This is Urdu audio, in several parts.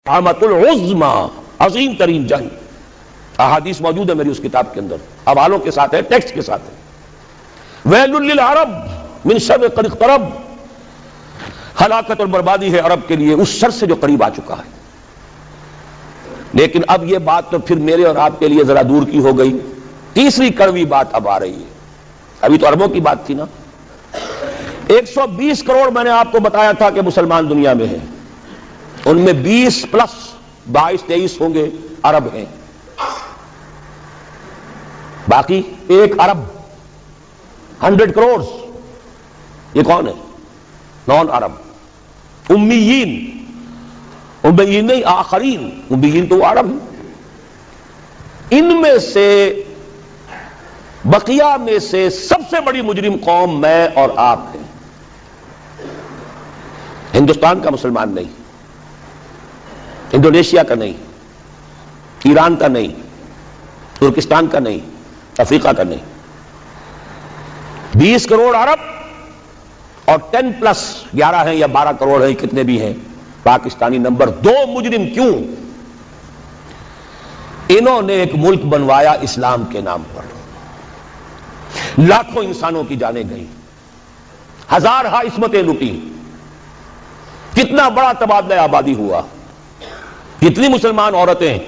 عامۃ العظما، عظیم ترین جنگ. احادیث موجود ہے میری اس کتاب کے اندر، حوالوں کے ساتھ ہے، ٹیکسٹ کے ساتھ ہے. ویل للعرب من شر قد اقترب، ہلاکت اور بربادی ہے عرب کے لیے اس شر سے جو قریب آ چکا ہے. لیکن اب یہ بات تو پھر میرے اور آپ کے لیے ذرا دور کی ہو گئی. تیسری کڑوی بات اب آ رہی ہے. ابھی تو عربوں کی بات تھی نا. 120 کروڑ میں نے آپ کو بتایا تھا کہ مسلمان دنیا میں ہیں، ان میں 20 پلس 22-23 ہوں گے عرب ہیں، باقی 1 ارب 100 کروڑ یہ کون ہے؟ نان عرب، امیین. امیین نہیں، آخرین. امیین تو وہ عرب ہیں. ان میں سے بقیہ میں سے سب سے بڑی مجرم قوم میں اور آپ ہیں. ہندوستان کا مسلمان نہیں، انڈونیشیا کا نہیں، ایران کا نہیں، ترکستان کا نہیں، افریقہ کا نہیں. 20 کروڑ عرب اور 10 پلس 11 ہیں یا 12 کروڑ ہیں، کتنے بھی ہیں پاکستانی. نمبر 2 مجرم. کیوں؟ انہوں نے ایک ملک بنوایا اسلام کے نام پر، لاکھوں انسانوں کی جانیں گئیں، ہزارہا عصمتیں لوٹی، کتنا بڑا تبادلہ آبادی ہوا، کتنی مسلمان عورتیں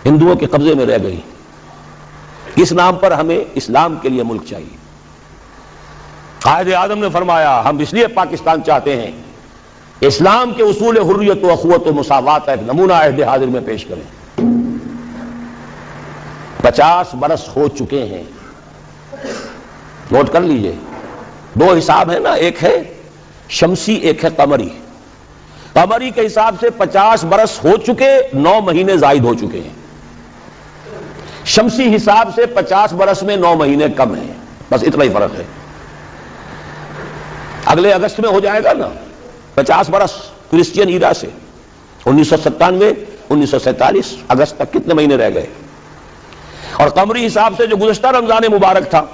ہندوؤں کے قبضے میں رہ گئی. کس نام پر؟ ہمیں اسلام کے لیے ملک چاہیے. قائد اعظم نے فرمایا ہم اس لیے پاکستان چاہتے ہیں اسلام کے اصول حریت و اخوت و مساوات کا ایک نمونہ عہد حاضر میں پیش کریں. 50 برس ہو چکے ہیں. نوٹ کر لیجئے، 2 حساب ہے نا، ایک ہے شمسی، ایک ہے قمری. قمری کے حساب سے 50 برس ہو چکے، 9 مہینے زائد ہو چکے ہیں. شمسی حساب سے 50 برس میں 9 مہینے کم ہیں. بس اتنا ہی فرق ہے. اگلے اگست میں ہو جائے گا نا 50 برس کرسچین ایرا سے. 1997 1947 اگست تک کتنے مہینے رہ گئے؟ اور قمری حساب سے جو گزشتہ رمضان مبارک تھا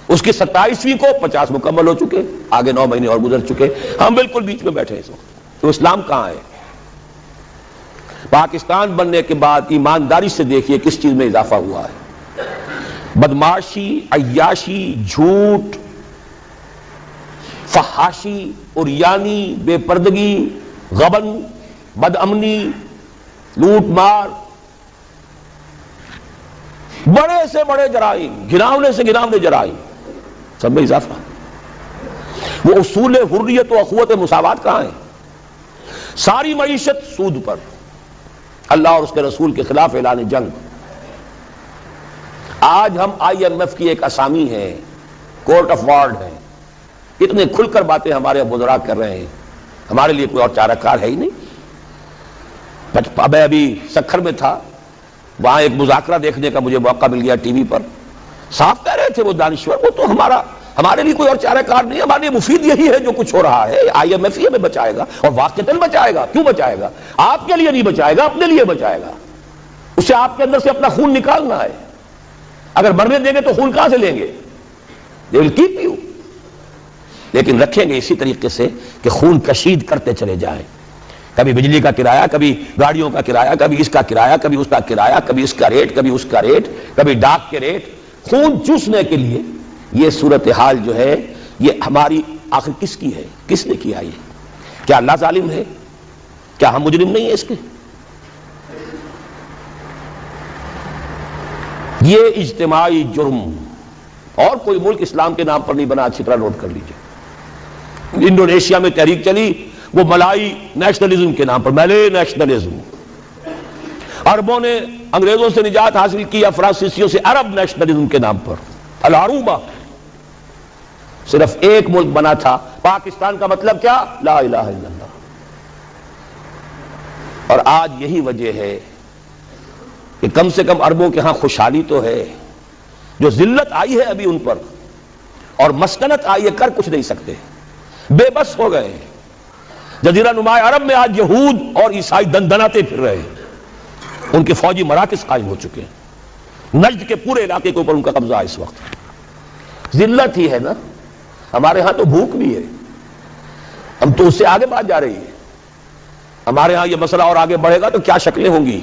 اس کی 27ویں کو 50 مکمل ہو چکے، آگے 9 مہینے اور گزر چکے. ہم بالکل بیچ میں بیٹھے ہیں اس وقت. تو اسلام کہاں ہے؟ پاکستان بننے کے بعد ایمانداری سے دیکھیے کس چیز میں اضافہ ہوا ہے. بدمعاشی، عیاشی، جھوٹ، فحاشی، عریانی، بے پردگی، غبن، بد امنی، لوٹ مار، بڑے سے بڑے جرائم، گھناونے سے گھناونے جرائم، سب میں اضافہ. وہ اصول حریت و اخوت مساوات کہاں ہیں؟ ساری معیشت سود پر، اللہ اور اس کے رسول کے خلاف اعلان جنگ. آج ہم IMF کی ایک اسامی ہے، کورٹ آف وارڈ ہے. اتنے کھل کر باتیں ہمارے بزرگ کر رہے ہیں، ہمارے لیے کوئی اور چارہ کار ہے ہی نہیں. میں ابھی سکھر میں تھا، وہاں ایک مذاکرہ دیکھنے کا مجھے موقع مل گیا ٹی وی پر. صاف کہہ رہے تھے وہ دانشور، وہ تو ہمارے لیے کوئی اور چارہ کار نہیں، ہمارے لیے مفید یہی ہے جو کچھ ہو رہا ہے. IMF ہی ہمیں بچائے گا، اور واقعتاً بچائے گا. کیوں بچائے گا؟ آپ کے لیے نہیں بچائے گا، اپنے لیے بچائے گا. اسے آپ کے اندر سے اپنا خون نکالنا ہے. اگر مرنے دیں گے تو خون کہاں سے لیں گے؟ They will keep you. لیکن رکھیں گے اسی طریقے سے کہ خون کشید کرتے چلے جائیں. کبھی بجلی کا کرایہ، کبھی گاڑیوں کا کرایہ، کبھی اس کا کرایہ، کبھی اس کا کرایہ، کبھی اس کا ریٹ، کبھی اس کا ریٹ، کبھی ڈاک کے ریٹ. خون چوسنے کے لیے یہ صورتحال جو ہے یہ ہماری آخر کس کی ہے؟ کس نے کیا؟ یہ کیا اللہ ظالم ہے؟ کیا ہم مجرم نہیں ہیں اس کے؟ یہ اجتماعی جرم. اور کوئی ملک اسلام کے نام پر نہیں بنا. اچھی طرح نوٹ کر لیجئے. انڈونیشیا میں تحریک چلی وہ ملائی نیشنلزم کے نام پر، ملے نیشنلزم. عربوں نے انگریزوں سے نجات حاصل کی، فرانسیسیوں سے، عرب نیشنلزم کے نام پر. العروبہ. صرف ایک ملک بنا تھا پاکستان. کا مطلب کیا؟ لا الہ الا اللہ. اور آج یہی وجہ ہے کہ کم سے کم عربوں کے ہاں خوشحالی تو ہے. جو ذلت آئی ہے ابھی ان پر اور مسکنت آئی ہے، کر کچھ نہیں سکتے، بے بس ہو گئے. جزیرہ نما عرب میں آج یہود اور عیسائی دندناتے پھر رہے ہیں. ان کے فوجی مراکز قائم ہو چکے ہیں. نجد کے پورے علاقے کے اوپر ان کا قبضہ ہے اس وقت. ذلت ہی ہے نا. ہمارے ہاں تو بھوک بھی ہے، ہم تو اس سے آگے بات جا رہی ہے. ہمارے ہاں یہ مسئلہ اور آگے بڑھے گا تو کیا شکلیں ہوں گی.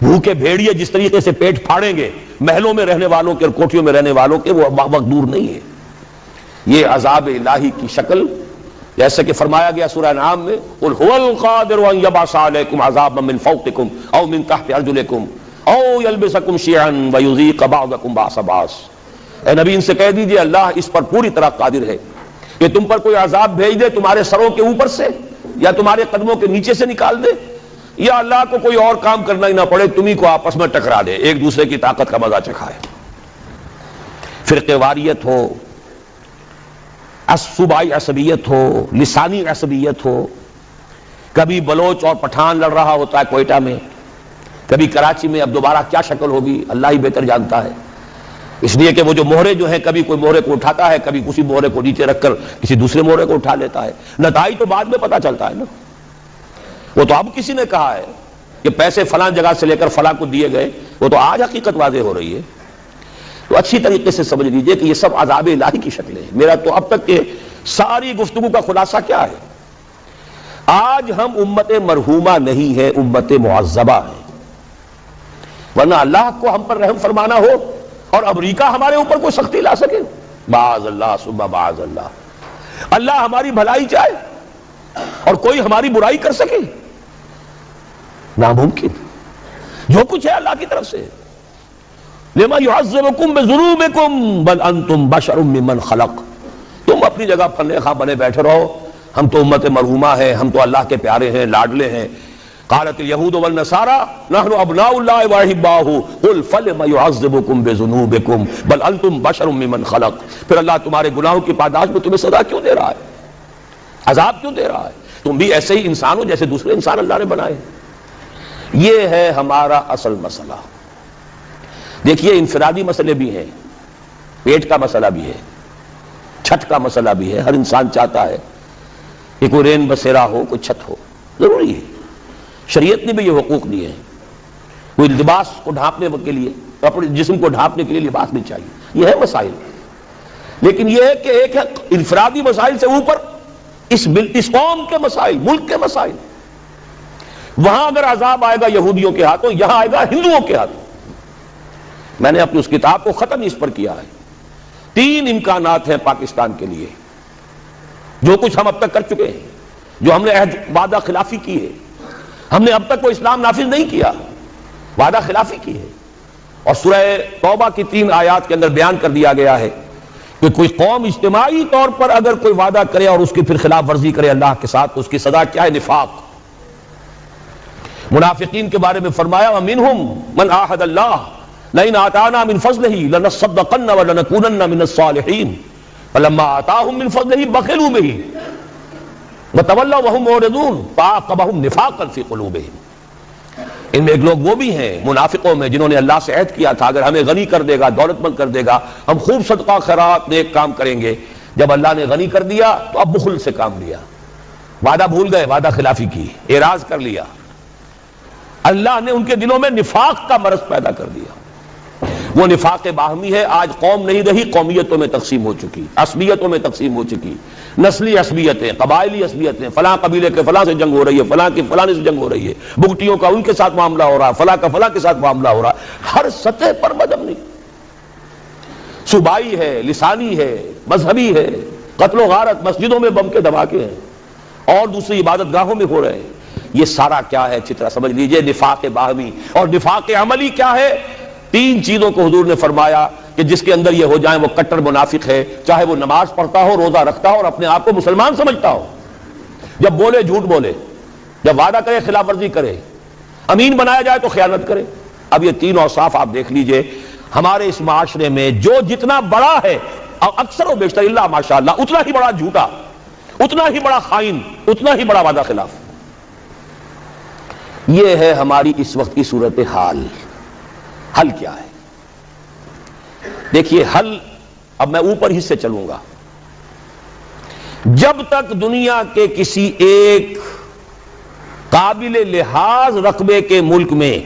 بھوکے بھیڑیے جس طریقے سے پیٹ پھاڑیں گے محلوں میں رہنے والوں کے اور کوٹھیوں میں رہنے والوں کے، وہ وقت دور نہیں ہے. یہ عذاب الہی کی شکل، جیسے کہ فرمایا گیا سورہ انعام میں قل هو القادر ان يبعث عليكم عذابا من فوقكم او من تحت ارجلكم او يلبسكم شيعا ويذيق بعضكم بعض بعض. اے نبی ان سے کہہ دیجئے اللہ اس پر پوری طرح قادر ہے کہ تم پر کوئی عذاب بھیج دے تمہارے سروں کے اوپر سے یا تمہارے قدموں کے نیچے سے نکال دے، یا اللہ کو کوئی اور کام کرنا ہی نہ پڑے، تمہیں کو آپس میں ٹکرا دے، ایک دوسرے کی طاقت کا مزہ چکھائے. فرقے واریت ہو، صوبائی عصبیت ہو، لسانی عصبیت ہو، کبھی بلوچ اور پٹھان لڑ رہا ہوتا ہے کوئٹہ میں، کبھی کراچی میں، اب دوبارہ کیا شکل ہوگی اللہ ہی بہتر جانتا ہے. اس لیے کہ وہ جو مہرے جو ہیں کبھی کوئی مہرے کو اٹھاتا ہے، کبھی کسی مہرے کو نیچے رکھ کر کسی دوسرے مہرے کو اٹھا لیتا ہے. نتائج تو بعد میں پتہ چلتا ہے نا. وہ تو اب کسی نے کہا ہے کہ پیسے فلاں جگہ سے لے کر فلاں کو دیے گئے، وہ تو آج حقیقت واضح ہو رہی ہے. تو اچھی طریقے سے سمجھ لیجئے کہ یہ سب عذاب الہی کی شکلیں ہیں. میرا تو اب تک کے ساری گفتگو کا خلاصہ کیا ہے؟ آج ہم امت مرحومہ نہیں ہے، امت معذبہ ہے. ورنہ اللہ کو ہم پر رحم فرمانا ہو اور امریکہ ہمارے اوپر کوئی سختی لا سکے، معاذ اللہ ثم معاذ اللہ. اللہ ہماری بھلائی چاہے اور کوئی ہماری برائی کر سکے، ناممکن. جو کچھ ہے اللہ کی طرف سے. لما يعذبكم بذنوبكم بل انتم بشر ممن خلق. تم اپنی جگہ پھلے خواہ بنے بیٹھے رہو، ہم تو امت مرحومہ ہیں، ہم تو اللہ کے پیارے ہیں، لاڈلے ہیں. قالت اليهود والنصارى نحن ابناء الله واحباؤه قل فلم يعذبكم بذنوبكم بل انتم بشر ممن خلق. پھر اللہ تمہارے گناہوں کی پاداش میں تمہیں سزا کیوں دے رہا ہے، عذاب کیوں دے رہا ہے؟ تم بھی ایسے ہی انسان ہو جیسے دوسرے انسان اللہ نے بنائے. یہ ہے ہمارا اصل مسئلہ. دیکھیے انفرادی مسئلے بھی ہیں، پیٹ کا مسئلہ بھی ہے، چھت کا مسئلہ بھی ہے. ہر انسان چاہتا ہے کہ کوئی رین بسیرا ہو، کوئی چھت ہو، ضروری ہے. شریعت نے بھی یہ حقوق دیے ہیں. کوئی لباس کو ڈھانپنے کے لیے، اپنے جسم کو ڈھانپنے کے لیے لباس بھی چاہیے. یہ ہے مسائل. لیکن یہ ہے کہ ایک ہے انفرادی مسائل سے اوپر اس قوم کے مسائل، ملک کے مسائل. وہاں اگر عذاب آئے گا یہودیوں کے ہاتھوں، یہاں آئے گا ہندوؤں کے ہاتھوں. میں نے اپنی اس کتاب کو ختم اس پر کیا ہے. 3 امکانات ہیں پاکستان کے لیے. جو کچھ ہم اب تک کر چکے ہیں، جو ہم نے عہد وعدہ خلافی کی ہے، ہم نے اب تک کوئی اسلام نافذ نہیں کیا، وعدہ خلافی کی ہے. اور سورہ توبہ کی 3 آیات کے اندر بیان کر دیا گیا ہے کہ کوئی قوم اجتماعی طور پر اگر کوئی وعدہ کرے اور اس کی پھر خلاف ورزی کرے اللہ کے ساتھ تو اس کی سزا کیا ہے؟ نفاق. منافقین کے بارے میں فرمایا وَمِنْهُمْ مَنْ عَاهَدَ اللَّهَ لَئِنْ آتَانَا مِنْ فَضْلِهِ لَنَصَّدَّقَنَّ وَلَنَكُونَنَّ مِنَ الصَّالِحِينَ فَلَمَّا آتَاهُم مِنْ فَضْلِهِ بَخِلُوا بِهِ وَتَوَلَّوْا وَهُمْ مُعْرِضُونَ فَأَعْقَبَهُمْ نِفَاقًا فِي قُلُوبِهِمْ. ان میں ایک لوگ وہ بھی ہیں منافقوں میں جنہوں نے اللہ سے عہد کیا تھا اگر ہمیں غنی کر دے گا، دولت مند کر دے گا، ہم خوب صدقہ خیرات نیک کام کریں گے. جب اللہ نے غنی کر دیا تو اب بخل سے کام لیا، وعدہ بھول گئے، وعدہ خلافی کی، اعراض کر لیا. اللہ نے ان کے دلوں میں نفاق کا مرض پیدا کر دیا. وہ نفاق باہمی ہے. آج قوم نہیں رہی، قومیتوں میں تقسیم ہو چکی، عصبیتوں میں تقسیم ہو چکی، نسلی عصبیتیں، قبائلی عصبیتیں، فلاں قبیلے کے فلاں سے جنگ ہو رہی ہے، فلاں کی فلاں سے جنگ ہو رہی ہے، بگٹیوں کا ان کے ساتھ معاملہ ہو رہا ہے، فلاں کا فلاں کے ساتھ معاملہ ہو رہا ہے. ہر سطح پر مدمنی، صوبائی ہے، لسانی ہے، مذہبی ہے، قتل و غارت، مسجدوں میں بم کے دھماکے ہیں اور دوسری عبادت گاہوں میں ہو رہے ہیں. یہ سارا کیا ہے؟ اچھی طرح سمجھ لیجئے نفاق باہمی. اور نفاق عملی کیا ہے؟ 3 چیزوں کو حضور نے فرمایا کہ جس کے اندر یہ ہو جائیں وہ کٹر منافق ہے. چاہے وہ نماز پڑھتا ہو، روزہ رکھتا ہو اور اپنے آپ کو مسلمان سمجھتا ہو، جب بولے جھوٹ بولے، جب وعدہ کرے خلاف ورزی کرے، امین بنایا جائے تو خیانت کرے. اب یہ 3 اوصاف آپ دیکھ لیجئے ہمارے اس معاشرے میں جو جتنا بڑا ہے اکثر و بیشتر اللہ ماشاءاللہ اتنا ہی بڑا جھوٹا، اتنا ہی بڑا خائن، اتنا ہی بڑا وعدہ خلاف. یہ ہے ہماری اس وقت کی صورتحال. حل کیا ہے؟ دیکھیے حل، اب میں اوپر ہی سے چلوں گا. جب تک دنیا کے کسی ایک قابل لحاظ رقبے کے ملک میں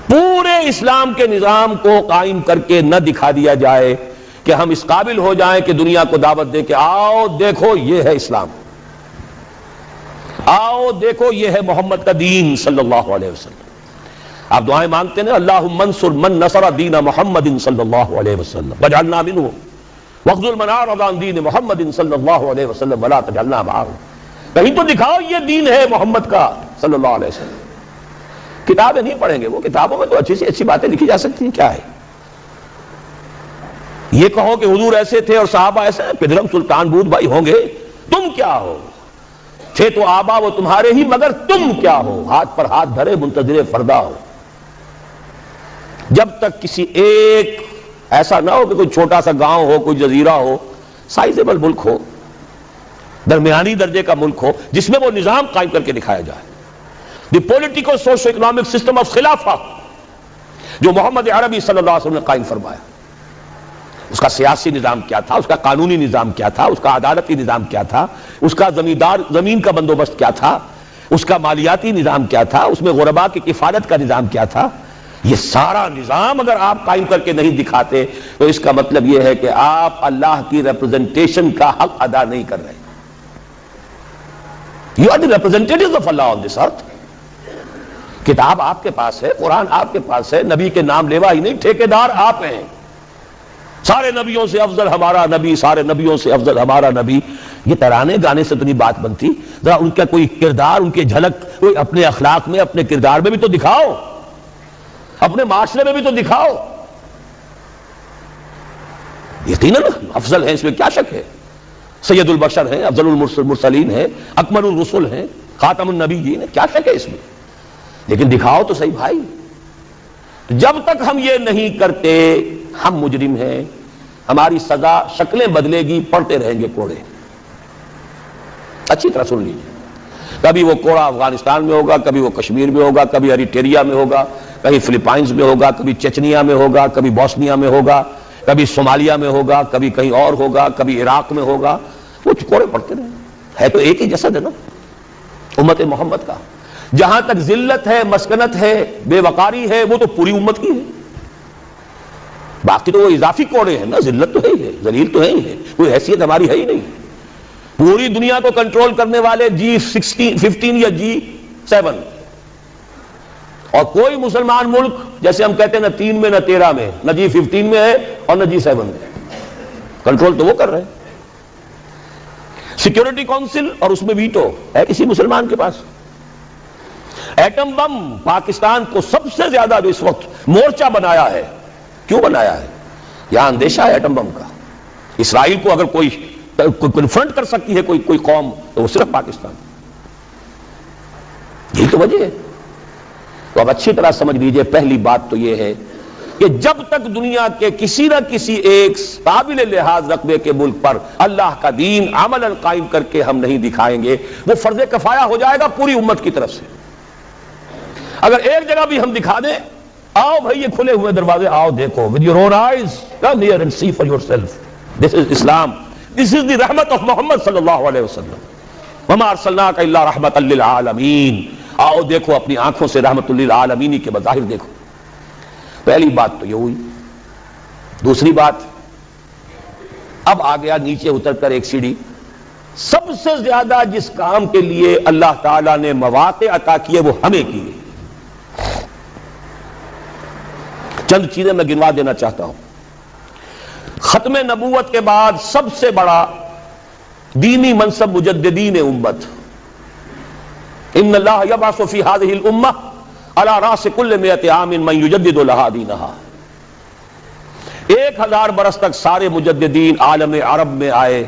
پورے اسلام کے نظام کو قائم کر کے نہ دکھا دیا جائے کہ ہم اس قابل ہو جائیں کہ دنیا کو دعوت دے کہ آؤ دیکھو یہ ہے اسلام، آؤ دیکھو یہ ہے محمد کا دین صلی اللہ علیہ وسلم. آپ دعائیں مانگتے ہیں اللہم انصر من نصر دین محمد صلی اللہ علیہ وسلم واجعلنا منہ واخذل من اعرض عن دین محمد صلی اللہ علیہ وسلم ولا تجعلنا معه. کہیں تو دکھاؤ یہ دین ہے محمد کا صلی اللہ علیہ وسلم. کتابیں نہیں پڑھیں گے، وہ کتابوں میں تو اچھی سی اچھی باتیں لکھی جا سکتی ہیں، کیا ہے یہ کہو کہ حضور ایسے تھے اور صحابہ ایسے ہیں، پدرم سلطان بود بھائی ہوں گے، تم کیا ہو؟ تھے تو آبا وہ تمہارے ہی مگر تم کیا ہو؟ ہاتھ پر ہاتھ دھرے منتظر فردا ہو. جب تک کسی ایک ایسا نہ ہو کہ کوئی چھوٹا سا گاؤں ہو، کوئی جزیرہ ہو، سائزیبل ملک ہو، درمیانی درجے کا ملک ہو جس میں وہ نظام قائم کر کے دکھایا جائے. The political socio economic system of خلافہ جو محمد عربی صلی اللہ علیہ وسلم نے قائم فرمایا، اس کا سیاسی نظام کیا تھا، اس کا قانونی نظام کیا تھا، اس کا عدالتی نظام کیا تھا، اس کا زمین کا بندوبست کیا تھا، اس کا مالیاتی نظام کیا تھا، اس میں غرباء کی کفالت کا نظام کیا تھا. یہ سارا نظام اگر آپ قائم کر کے نہیں دکھاتے تو اس کا مطلب یہ ہے کہ آپ اللہ کی ریپرزنٹیشن کا حق ادا نہیں کر رہے. You are the representatives of Allah on this earth. کتاب آپ کے پاس ہے، قرآن آپ کے پاس ہے، نبی کے نام لیوا ہی نہیں، ٹھیکیدار آپ ہیں. سارے نبیوں سے افضل ہمارا نبی، سارے نبیوں سے افضل ہمارا نبی. یہ ترانے گانے سے تو نہیں بات بنتی، ذرا ان کا کوئی کردار، ان کی جھلک کوئی اپنے اخلاق میں، اپنے کردار میں بھی تو دکھاؤ، اپنے معاشرے میں بھی تو دکھاؤ. یقیناً افضل ہیں، اس میں کیا شک ہے. سید البشر ہیں، افضل المرسلین ہیں، اکمل الرسل ہیں، خاتم النبیین ہیں، کیا شک ہے اس میں. لیکن دکھاؤ تو صحیح بھائی. جب تک ہم یہ نہیں کرتے ہم مجرم ہیں، ہماری سزا شکلیں بدلے گی، پڑھتے رہیں گے کوڑے. اچھی طرح سن لیجیے، کبھی وہ کوڑا افغانستان میں ہوگا، کبھی وہ کشمیر میں ہوگا، کبھی اریٹریا میں ہوگا، کبھی فلپائنز میں ہوگا، کبھی چچنیا میں ہوگا، کبھی بوسنیا میں ہوگا، کبھی صومالیہ میں ہوگا، کبھی کہیں اور ہوگا، کبھی عراق میں ہوگا. وہ کوڑے پڑتے رہیں. ہے تو ایک ہی جسد ہے نا امت محمد کا. جہاں تک ذلت ہے، مسکنت ہے، بے وقاری ہے، وہ تو پوری امت کی ہے. باقی تو وہ اضافی کوڑے ہیں نا، ذلت تو ہے ہی ہے، ذلیل تو ہے ہی ہے، کوئی حیثیت ہماری ہے ہی نہیں. پوری دنیا کو کنٹرول کرنے والے G15 یا G7، اور کوئی مسلمان ملک جیسے ہم کہتے ہیں نہ 3 میں نہ 13 میں، نہ G15 میں ہے اور نہ G7 میں. کنٹرول تو وہ کر رہے ہیں. سیکیورٹی کونسل اور اس میں ویٹو ہے کسی مسلمان کے پاس. ایٹم بم پاکستان کو سب سے زیادہ جو اس وقت مورچہ بنایا ہے، کیوں بنایا ہے؟ یہاں اندیشہ ہے ایٹم بم کا. اسرائیل کو اگر کوئی کنفرنٹ کر سکتی ہے کوئی قوم تو وہ صرف پاکستان. یہی تو وجہ ہے. تو اب اچھی طرح سمجھ لیجئے، پہلی بات تو یہ ہے کہ جب تک دنیا کے کسی نہ کسی ایک قابل لحاظ رقبے کے ملک پر اللہ کا دین عملاً قائم کر کے ہم نہیں دکھائیں گے، وہ فرض کفایہ ہو جائے گا پوری امت کی طرف سے. اگر ایک جگہ بھی ہم دکھا دیں، آؤ بھائی یہ کھلے ہوئے دروازے، آؤ دیکھو with your own eyes, come here and see for yourself. This is Islam. This is the رحمت of محمد صلی اللہ علیہ وسلم. وما ارسلناک الا رحمۃ للعالمین. آؤ دیکھو اپنی آنکھوں سے رحمت للعالمین کے بظاہر دیکھو. پہلی بات تو یہ ہوئی. دوسری بات، اب آ گیا نیچے اتر کر ایک سیڑھی. سب سے زیادہ جس کام کے لیے اللہ تعالیٰ نے مواقع عطا کیے وہ ہمیں کیے. چند چیزیں میں گنوا دینا چاہتا ہوں. ختم نبوت کے بعد سب سے بڑا دینی منصب مجددین امت. ان اللہ یبعث فی ہذہ الامہ علی راس کل 100 عام من یجدد لہا دینہا. 1000 برس تک سارے مجددین عالم عرب میں آئے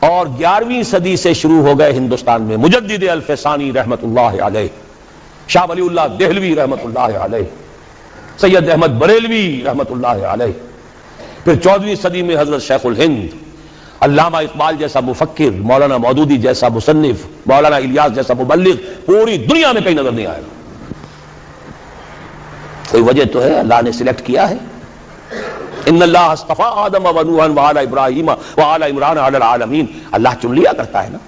اور 11ویں صدی سے شروع ہو گئے ہندوستان میں. مجدد الفسانی رحمت اللہ علیہ، شاہ ولی اللہ دہلوی رحمت اللہ علیہ، سید احمد بریلوی رحمت اللہ علیہ. پھر 14ویں صدی میں حضرت شیخ الہند، علامہ اقبال جیسا مفکر، مولانا مودودی جیسا مصنف، مولانا الیاس جیسا مبلغ پوری دنیا میں کہیں نظر نہیں آئے. کوئی وجہ تو ہے، اللہ نے سلیکٹ کیا ہے. ان اللہ اصطفیٰ آدم و نوحا وآل ابراہیم وآل عمران علی العالمین. اللہ چن لیا کرتا ہے نا.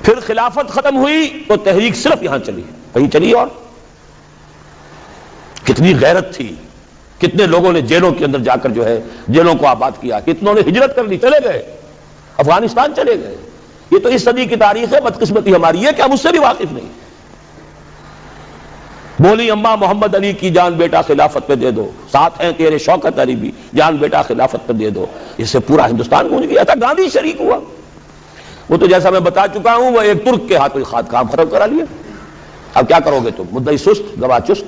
پھر خلافت ختم ہوئی تو تحریک صرف یہاں چلی، کہیں چلی. اور کتنی غیرت تھی، کتنے لوگوں نے جیلوں کے اندر جا کر جو ہے جیلوں کو آباد کیا، کتنوں نے ہجرت کر لی، چلے گئے افغانستان چلے گئے. یہ تو اس صدی کی تاریخ ہے، بدقسمتی ہماری ہے کہ ہم اس سے بھی واقف نہیں۔ بولی اماں محمد علی کی جان بیٹا خلافت پہ دے دو، ساتھ ہیں تیرے شوکت علی بھی، جان بیٹا خلافت پہ دے دو، اس سے پورا ہندوستان گونج گیا تھا۔ گاندھی شریک ہوا، وہ تو جیسا میں بتا چکا ہوں وہ ایک ترک کے ہاتھوں کام ختم کرا لیا۔ اب کیا کرو گے تم؟ مدعی سست گواہ چست۔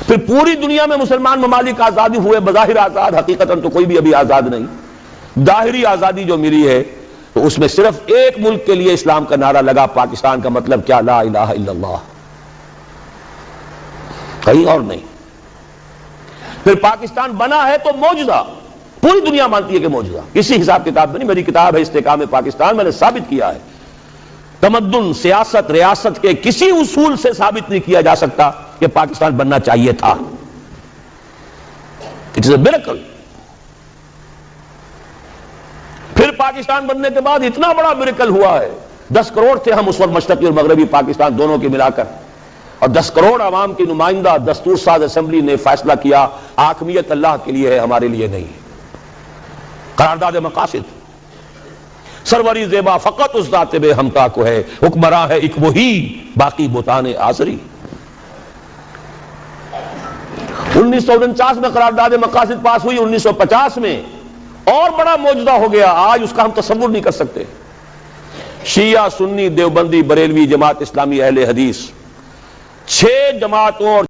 پھر پوری دنیا میں مسلمان ممالک آزادی ہوئے، بظاہر آزاد، حقیقتاً تو کوئی بھی ابھی آزاد نہیں۔ ظاہری آزادی جو ملی ہے تو اس میں صرف ایک ملک کے لیے اسلام کا نعرہ لگا، پاکستان کا مطلب کیا؟ لا الہ الا اللہ، کہیں اور نہیں۔ پھر پاکستان بنا ہے تو معجزہ، پوری دنیا مانتی ہے کہ معجزہ، کسی حساب کتاب میں نہیں۔ میری کتاب ہے استحکام پاکستان، میں نے ثابت کیا ہے تمدن، سیاست، ریاست کے کسی اصول سے ثابت نہیں کیا جا سکتا کہ پاکستان بننا چاہیے تھا۔ It is a miracle. پھر پاکستان بننے کے بعد اتنا بڑا میریکل ہوا ہے، 10 کروڑ تھے ہم اس وقت، مشرقی اور مغربی پاکستان دونوں کے ملا کر، اور 10 کروڑ عوام کی نمائندہ دستور ساز اسمبلی نے فیصلہ کیا حاکمیت اللہ کے لیے ہے، ہمارے لیے نہیں۔ قرارداد مقاصد، سروری زیبا فقط اس ذات بے ہمتا کو ہے، حکمراں ہے ایک وہی، باقی بتان آزری۔ 1949 میں قرارداد مقاصد پاس ہوئی، 1950 میں اور بڑا معجزہ ہو گیا، آج اس کا ہم تصور نہیں کر سکتے۔ شیعہ، سنی، دیوبندی، بریلوی، جماعت اسلامی، اہل حدیث، 6 جماعتوں اور